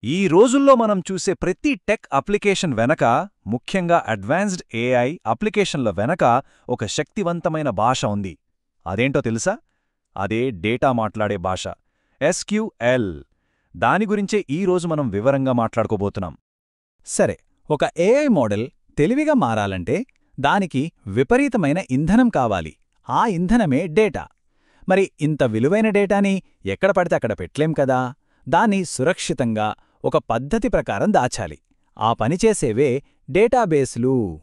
ఈ రోజుల్లో మనం చూసే ప్రతి టెక్ అప్లికేషన్ వెనక, ముఖ్యంగా అడ్వాన్స్డ్ ఏఐ అప్లికేషన్ల వెనక ఒక శక్తివంతమైన భాష ఉంది. అదేంటో తెలుసా? అదే డేటా మాట్లాడే భాష, ఎస్క్యూఎల్. దాని గురించే ఈరోజు మనం వివరంగా మాట్లాడుకోబోతున్నాం. సరే, ఒక ఏఐ మోడల్ తెలివిగా మారాలంటే దానికి విపరీతమైన ఇంధనం కావాలి. ఆ ఇంధనమే డేటా. మరి ఇంత విలువైన డేటాని ఎక్కడ పడితే అక్కడ పెట్టలేం కదా. దాన్ని సురక్షితంగా ఒక పద్ధతి ప్రకారం దాచాలి. ఆ పనిచేసేవే డేటాబేస్లు.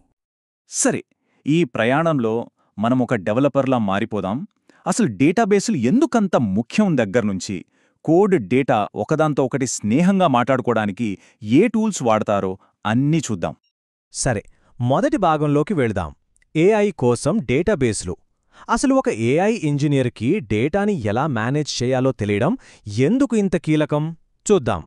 సరే, ఈ ప్రయాణంలో మనం ఒక డెవలపర్లా మారిపోదాం. అసలు డేటాబేసులు ఎందుకంత ముఖ్యం దగ్గర్నుంచి, కోడ్ డేటా ఒకదాంతో ఒకటి స్నేహంగా మాట్లాడుకోవడానికి ఏ టూల్స్ వాడతారో అన్నీ చూద్దాం. సరే, మొదటి భాగంలోకి వెళదాం. ఏఐ కోసం డేటాబేస్లు. అసలు ఒక ఏఐ ఇంజనీర్కి డేటాని ఎలా మేనేజ్ చేయాలో తెలియడం ఎందుకు ఇంత కీలకం చూద్దాం.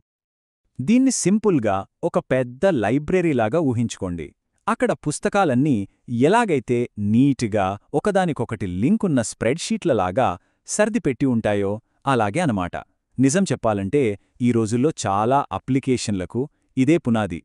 దీన్ని సింపుల్గా ఒక పెద్ద లైబ్రరీలాగా ఊహించుకోండి. అక్కడ పుస్తకాలన్నీ ఎలాగైతే నీట్గా ఒకదానికొకటి లింకున్న స్ప్రెడ్షీట్లలాగా సర్దిపెట్టి ఉంటాయో అలాగే అనమాట. నిజం చెప్పాలంటే ఈ రోజుల్లో చాలా అప్లికేషన్లకు ఇదే పునాది.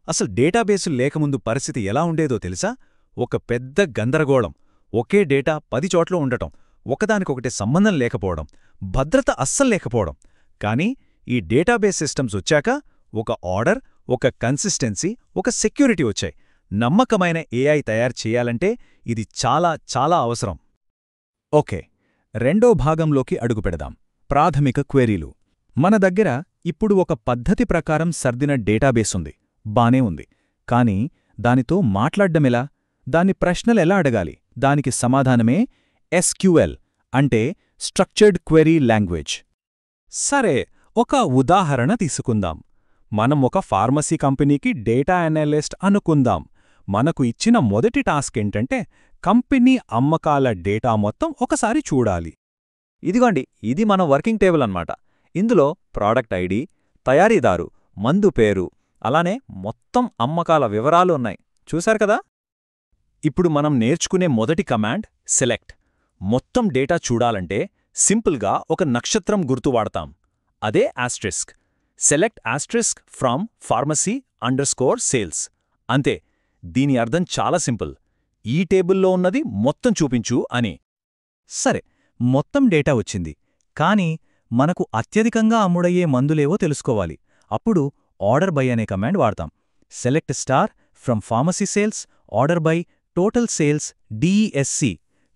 అసలు డేటాబేసులు లేకముందు పరిస్థితి ఎలా ఉండేదో తెలుసా? ఒక పెద్ద గందరగోళం. ఒకే డేటా 10 చోట్ల ఉండటం, ఒకదానికొకటి సంబంధం లేకపోవడం, భద్రత అస్సలు లేకపోవడం. కానీ ఈ డేటాబేస్ సిస్టమ్స్ వచ్చాక ఒక ఆర్డర్, ఒక కన్సిస్టెన్సీ, ఒక సెక్యూరిటీ వచ్చాయి. నమ్మకమైన ఏఐ తయారు చేయాలంటే ఇది చాలా చాలా అవసరం. ఓకే, రెండో భాగంలోకి అడుగుపెడదాం. ప్రాథమిక క్వెరీలు. మన దగ్గర ఇప్పుడు ఒక పద్ధతి ప్రకారం సర్దిన డేటాబేస్ ఉంది. బానే ఉంది. కానీ దానితో మాట్లాడ్డమెలా? దాన్ని ప్రశ్నలెలా అడగాలి? దానికి సమాధానమే ఎస్క్యూఎల్, అంటే స్ట్రక్చర్డ్ క్వెరీ లాంగ్వేజ్. సరే, ఒక ఉదాహరణ తీసుకుందాం. మనం ఒక ఫార్మసీ కంపెనీకి డేటా అనలిస్ట్ అనుకుందాం. మనకు ఇచ్చిన మొదటి టాస్క్ ఏంటంటే కంపెనీ అమ్మకాల డేటా మొత్తం ఒకసారి చూడాలి. ఇదిగోండి, ఇది మన వర్కింగ్ టేబుల్ అన్నమాట. ఇందులో ప్రాడక్ట్ ఐడి, తయారీదారు, మందు పేరు, అలానే మొత్తం అమ్మకాల వివరాలు ఉన్నాయి. చూశారు కదా? ఇప్పుడు మనం నేర్చుకునే మొదటి కమాండ్ సెలెక్ట్. మొత్తం డేటా చూడాలంటే సింపుల్గా ఒక నక్షత్రం గుర్తు వాడతాం. అదే asterisk. Select asterisk from pharmacy_sales. అంతే. దీని అర్థం చాలా సింపుల్. ఈ టేబుల్లో ఉన్నది మొత్తం చూపించు అని. సరే, మొత్తం డేటా వచ్చింది. కానీ మనకు అత్యధికంగా అమ్ముడయ్యే మందులేవో తెలుసుకోవాలి. అప్పుడు ఆర్డర్ బై అనే కమాండ్ వాడతాం. Select star from pharmacy sales, order by total sales DESC.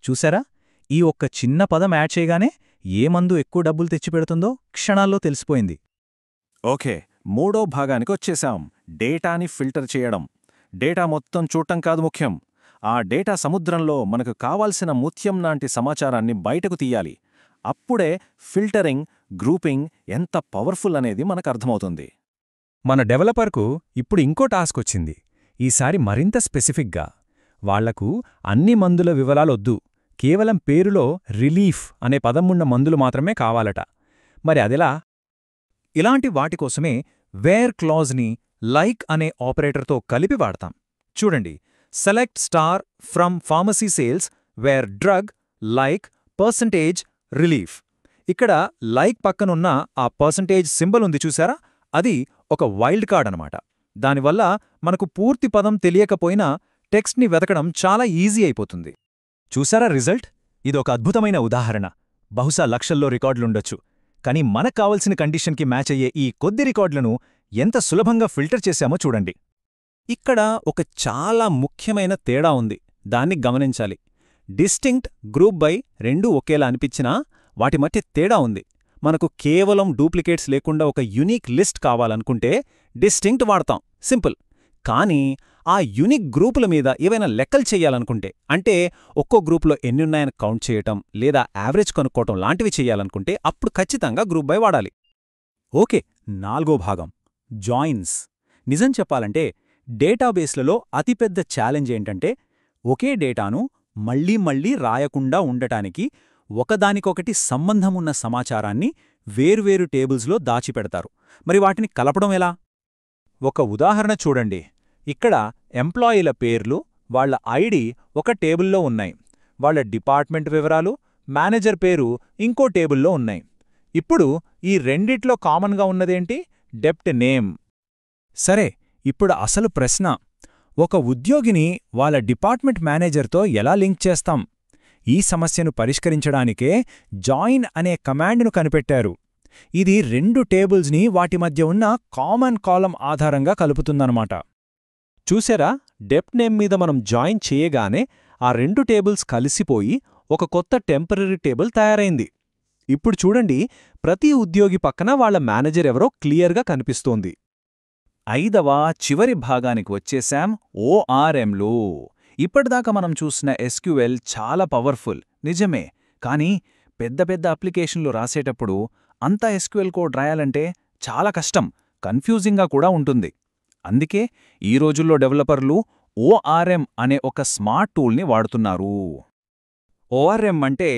చూసారా? ఈ ఒక్క చిన్న పదం యాడ్ చేయగానే ఏ మందు ఎక్కువ డబ్బులు తెచ్చిపెడుతుందో క్షణాల్లో తెలిసిపోయింది. ఓకే, మూడో భాగానికి వచ్చేశాం. డేటాని ఫిల్టర్ చేయడం. డేటా మొత్తం చూడటం కాదు ముఖ్యం. ఆ డేటా సముద్రంలో మనకు కావాల్సిన ముత్యం లాంటి సమాచారాన్ని బయటకు తీయాలి. అప్పుడే ఫిల్టరింగ్, గ్రూపింగ్ ఎంత పవర్ఫుల్ అనేది మనకు అర్థమవుతుంది. మన డెవలపర్కు ఇప్పుడు ఇంకో టాస్క్ వచ్చింది. ఈసారి మరింత స్పెసిఫిక్గా. వాళ్లకు అన్ని మందుల వివరాలొద్దు. కేవలం పేరులో రిలీఫ్ అనే పదమున్న మందులు మాత్రమే కావాలట. మరి అదెలా? ఇలాంటి వాటికోసమే వేర్ క్లాజ్ని లైక్ అనే ఆపరేటర్తో కలిపి వాడతాం. చూడండి, select star from pharmacy sales where drug like percentage relief. ఇక్కడ లైక్ పక్కనున్న ఆ పర్సంటేజ్ సింబల్ ఉంది చూసారా? అది ఒక వైల్డ్ కార్డ్ అనమాట. దానివల్ల మనకు పూర్తి పదం తెలియకపోయినా టెక్స్ట్ని వెతకడం చాలా ఈజీ అయిపోతుంది. చూసారా రిజల్ట్? ఇదొక అద్భుతమైన ఉదాహరణ. బహుశా లక్షల్లో రికార్డులుండొచ్చు. కానీ మనకు కావలసిన కండిషన్కి మ్యాచ్ అయ్యే ఈ కొద్ది రికార్డులను ఎంత సులభంగా ఫిల్టర్ చేశామో చూడండి. ఇక్కడ ఒక చాలా ముఖ్యమైన తేడా ఉంది. దాన్ని గమనించాలి. డిస్టింక్ట్, గ్రూప్ బై రెండూ ఒకేలా అనిపించినా వాటి మధ్య తేడా ఉంది. మనకు కేవలం డూప్లికేట్స్ లేకుండా ఒక యునీక్ లిస్ట్ కావాలనుకుంటే డిస్టింక్ట్ వాడతాం, సింపుల్. కానీ ఆ యునిక్ గ్రూపుల మీద ఏవైనా లెక్కలు చెయ్యాలనుకుంటే, అంటే ఒక్కో గ్రూపులో ఎన్నున్నాయని కౌంట్ చేయటం లేదా యావరేజ్ కనుక్కోవటం లాంటివి చెయ్యాలనుకుంటే అప్పుడు ఖచ్చితంగా గ్రూప్ బై వాడాలి. ఓకే, నాలుగో భాగం జాయిన్స్. నిజం చెప్పాలంటే డేటాబేస్లలో అతిపెద్ద ఛాలెంజ్ ఏంటంటే ఒకే డేటాను మళ్లీ మళ్లీ రాయకుండా ఉండటానికి ఒకదానికొకటి సంబంధమున్న సమాచారాన్ని వేర్వేరు టేబుల్స్లో దాచిపెడతారు. మరి వాటిని కలపడం ఎలా? ఒక ఉదాహరణ చూడండి. ఇక్కడ ఎంప్లాయీల పేర్లు, వాళ్ల ఐడి ఒక టేబుల్లో ఉన్నాయి. వాళ్ల డిపార్ట్మెంట్ వివరాలు, మేనేజర్ పేరు ఇంకో టేబుల్లో ఉన్నాయి. ఇప్పుడు ఈ రెండిట్లో కామన్గా ఉన్నదేంటి? డెప్ట్ నేమ్. సరే, ఇప్పుడు అసలు ప్రశ్న, ఒక ఉద్యోగిని వాళ్ళ డిపార్ట్మెంట్ మేనేజర్తో ఎలా లింక్ చేస్తాం? ఈ సమస్యను పరిష్కరించడానికే జాయిన్ అనే కమాండ్ను కనిపెట్టారు. ఇది 2 టేబుల్స్ని వాటి మధ్య ఉన్న కామన్ కాలం ఆధారంగా కలుపుతుందన్నమాట. చూసారా, డెప్ట్ నేమ్ మీద మనం జాయిన్ చేయగానే ఆ 2 టేబుల్స్ కలిసిపోయి ఒక కొత్త టెంపరరీ టేబుల్ తయారైంది. ఇప్పుడు చూడండి, ప్రతి ఉద్యోగి పక్కన వాళ్ళ మేనేజర్ ఎవరో క్లియర్గా కనిపిస్తోంది. 5వ చివరి భాగానికి వచ్చేశాం, ఓఆర్ఎంలు. ఇప్పటిదాకా మనం చూసిన ఎస్క్యూఎల్ చాలా పవర్ఫుల్, నిజమే. కానీ పెద్ద పెద్ద అప్లికేషన్లు రాసేటప్పుడు అంతా ఎస్క్యూఎల్ కోడ్ రాయాలంటే చాలా కష్టం, కన్ఫ్యూజింగ్గా కూడా ఉంటుంది. అందుకే ఈ రోజుల్లో డెవలపర్లు ఓఆర్ఎం అనే ఒక స్మార్ట్ టూల్ని వాడుతున్నారు. ఓఆర్ఎం అంటే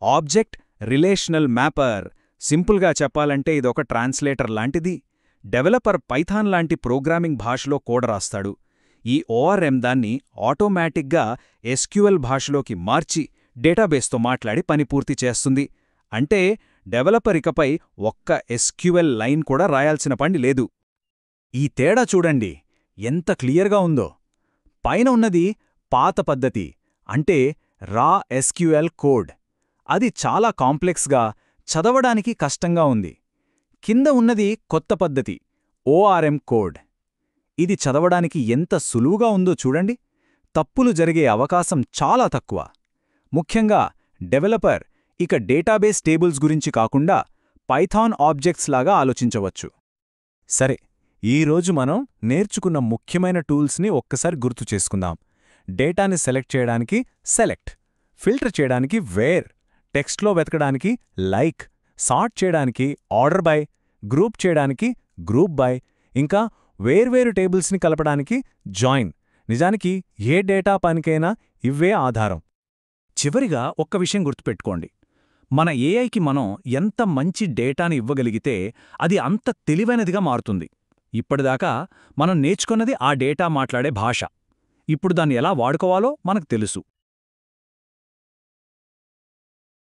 ఆబ్జెక్ట్ రిలేషనల్ మ్యాపర్. సింపుల్గా చెప్పాలంటే ఇదొక ట్రాన్స్లేటర్ లాంటిది. డెవలపర్ పైథాన్ లాంటి ప్రోగ్రామింగ్ భాషలో కోడ్ రాస్తాడు. ఈ ఓఆర్ఎం దాన్ని ఆటోమేటిక్గా ఎస్క్యూఎల్ భాషలోకి మార్చి డేటాబేస్తో మాట్లాడి పని పూర్తి చేస్తుంది. అంటే డెవలపర్ ఇకపై ఒక్క ఎస్క్యూఎల్ లైన్ కూడా రాయాల్సిన పని లేదు. ఈ తేడా చూడండి ఎంత క్లియర్గా ఉందో. పైన ఉన్నది పాత పద్ధతి, అంటే రా ఎస్క్యూఎల్ కోడ్. అది చాలా కాంప్లెక్స్గా, చదవడానికి కష్టంగా ఉంది. కింద ఉన్నది కొత్త పద్ధతి, ఓఆర్ఎం కోడ్. ఇది చదవడానికి ఎంత సులువుగా ఉందో చూడండి. తప్పులు జరిగే అవకాశం చాలా తక్కువ. ముఖ్యంగా డెవలపర్ ఇక డేటాబేస్ టేబుల్స్ గురించి కాకుండా పైథాన్ ఆబ్జెక్ట్స్ లాగా ఆలోచించవచ్చు. సరే, ఈరోజు మనం నేర్చుకున్న ముఖ్యమైన టూల్స్ని ఒక్కసారి గుర్తు చేసుకుందాం. డేటాని సెలెక్ట్ చేయడానికి సెలెక్ట్, ఫిల్టర్ చేయడానికి వేర్, టెక్స్ట్లో వెతకడానికి లైక్, సార్ట్ చేయడానికి ఆర్డర్ బై, గ్రూప్ చేయడానికి గ్రూప్ బై, ఇంకా వేర్వేరు టేబుల్స్ని కలపడానికి జాయిన్. నిజానికి ఏ డేటా పనికైనా ఇవే ఆధారం. చివరిగా ఒక్క విషయం గుర్తుపెట్టుకోండి, మన ఏఐకి మనం ఎంత మంచి డేటాని ఇవ్వగలిగితే అది అంత తెలివైనదిగా మారుతుంది. ఇప్పటిదాకా మనం నేర్చుకున్నది ఆ డేటా మాట్లాడే భాష. ఇప్పుడు దాన్ని ఎలా వాడుకోవాలో మనకు తెలుసు.